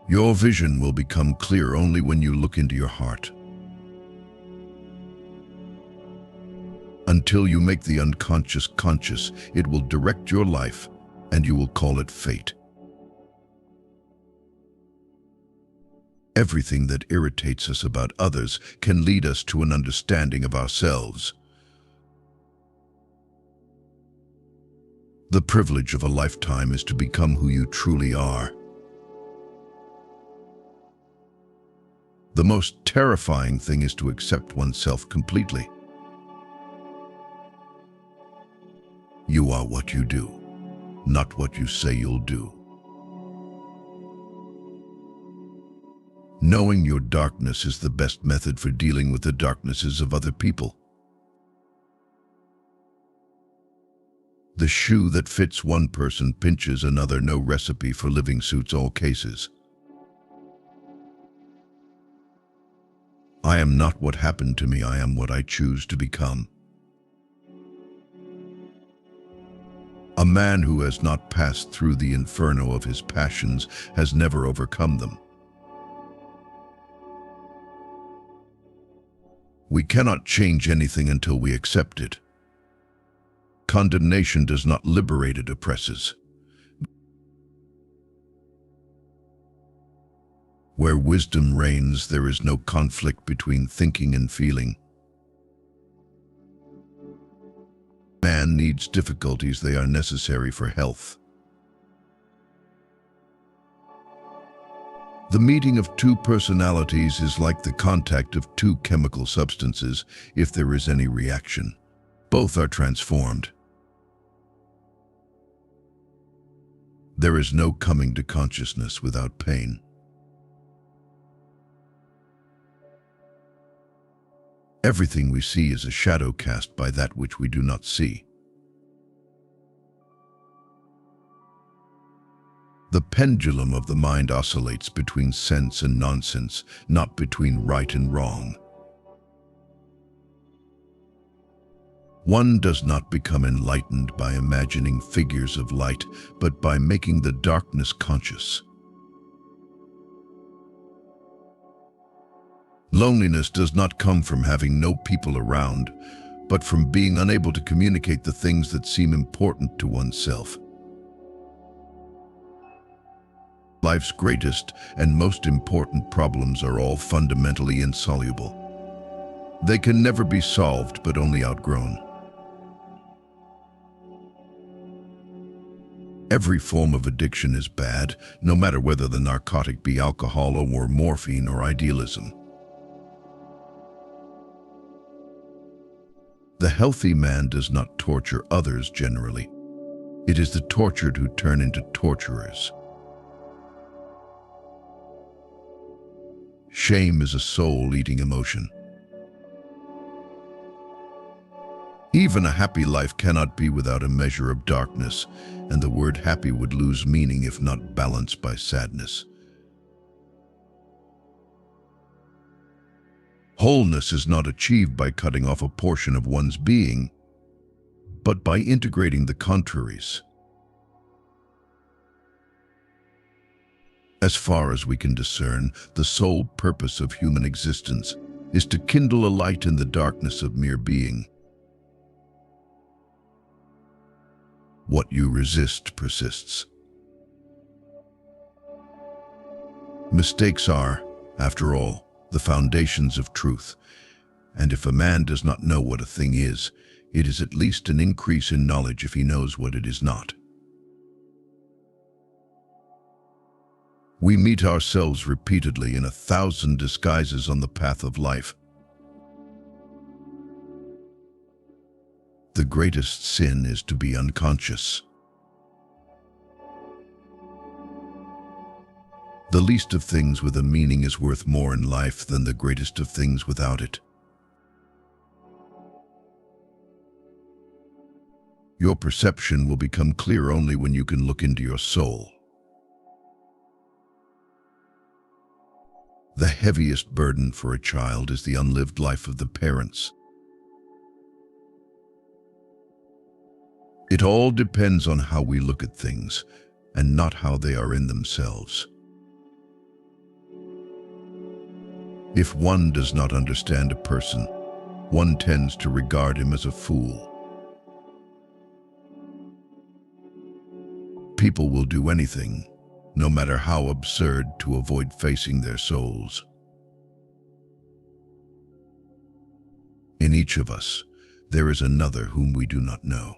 Your vision will become clear only when you look into your heart. Until you make the unconscious conscious, it will direct your life, and you will call it fate. Everything that irritates us about others can lead us to an understanding of ourselves. The privilege of a lifetime is to become who you truly are. The most terrifying thing is to accept oneself completely. You are what you do, not what you say you'll do. Knowing your darkness is the best method for dealing with the darknesses of other people. The shoe that fits one person pinches another. No recipe for living suits all cases. I am not what happened to me, I am what I choose to become. A man who has not passed through the inferno of his passions has never overcome them. We cannot change anything until we accept it. Condemnation does not liberate, it oppresses. Where wisdom reigns, there is no conflict between thinking and feeling. Man needs difficulties, they are necessary for health. The meeting of two personalities is like the contact of two chemical substances. If there is any reaction, both are transformed. There is no coming to consciousness without pain. Everything we see is a shadow cast by that which we do not see. The pendulum of the mind oscillates between sense and nonsense, not between right and wrong. One does not become enlightened by imagining figures of light, but by making the darkness conscious. Loneliness does not come from having no people around, but from being unable to communicate the things that seem important to oneself. Life's greatest and most important problems are all fundamentally insoluble. They can never be solved, but only outgrown. Every form of addiction is bad, no matter whether the narcotic be alcohol or morphine or idealism. The healthy man does not torture others generally. It is the tortured who turn into torturers. Shame is a soul-eating emotion. Even a happy life cannot be without a measure of darkness, and the word happy would lose meaning if not balanced by sadness. Wholeness is not achieved by cutting off a portion of one's being, but by integrating the contraries. As far as we can discern, the sole purpose of human existence is to kindle a light in the darkness of mere being. What you resist persists. Mistakes are, after all, the foundations of truth, and if a man does not know what a thing is, it is at least an increase in knowledge if he knows what it is not. We meet ourselves repeatedly in 1,000 disguises on the path of life. The greatest sin is to be unconscious. The least of things with a meaning is worth more in life than the greatest of things without it. Your perception will become clear only when you can look into your soul. The heaviest burden for a child is the unlived life of the parents. It all depends on how we look at things, and not how they are in themselves. If one does not understand a person, one tends to regard him as a fool. People will do anything, no matter how absurd, to avoid facing their souls. In each of us, there is another whom we do not know.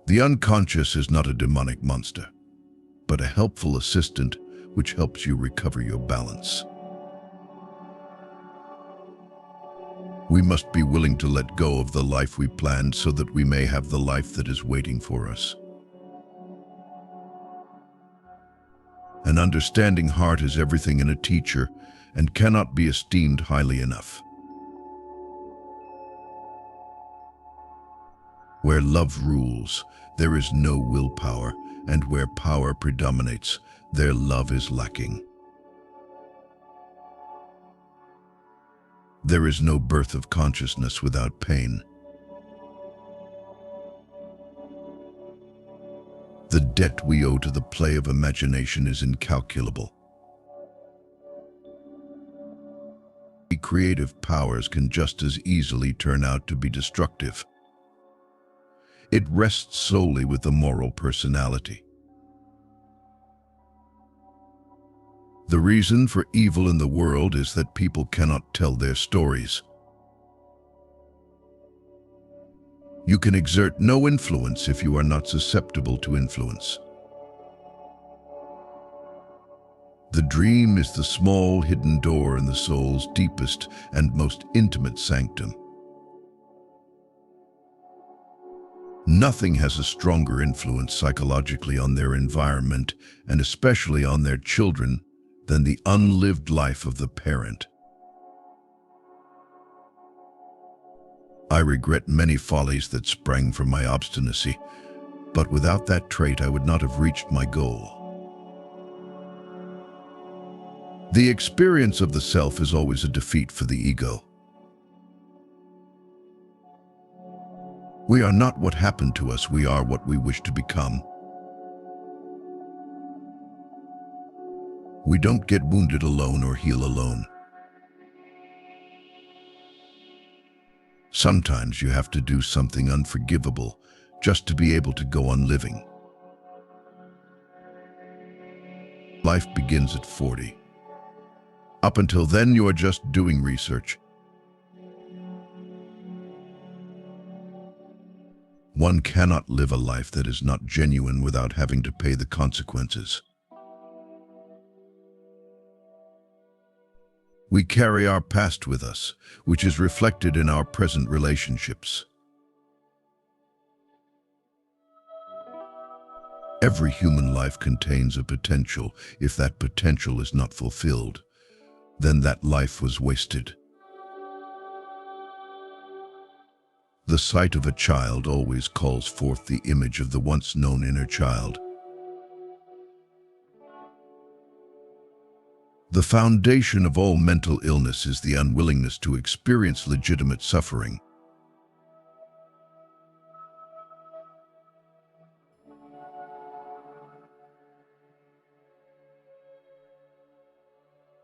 The unconscious is not a demonic monster, but a helpful assistant which helps you recover your balance. We must be willing to let go of the life we planned so that we may have the life that is waiting for us. An understanding heart is everything in a teacher and cannot be esteemed highly enough. Where love rules, there is no willpower, and where power predominates, their love is lacking. There is no birth of consciousness without pain. The debt we owe to the play of imagination is incalculable. Creative powers can just as easily turn out to be destructive. It rests solely with the moral personality. The reason for evil in the world is that people cannot tell their stories. You can exert no influence if you are not susceptible to influence. The dream is the small hidden door in the soul's deepest and most intimate sanctum. Nothing has a stronger influence psychologically on their environment, and especially on their children, than the unlived life of the parent. I regret many follies that sprang from my obstinacy, but without that trait I would not have reached my goal. The experience of the self is always a defeat for the ego. We are not what happened to us, we are what we wish to become. We don't get wounded alone or heal alone. Sometimes you have to do something unforgivable just to be able to go on living. Life begins at 40. Up until then, you are just doing research. One cannot live a life that is not genuine without having to pay the consequences. We carry our past with us, which is reflected in our present relationships. Every human life contains a potential. If that potential is not fulfilled, then that life was wasted. The sight of a child always calls forth the image of the once known inner child. The foundation of all mental illness is the unwillingness to experience legitimate suffering.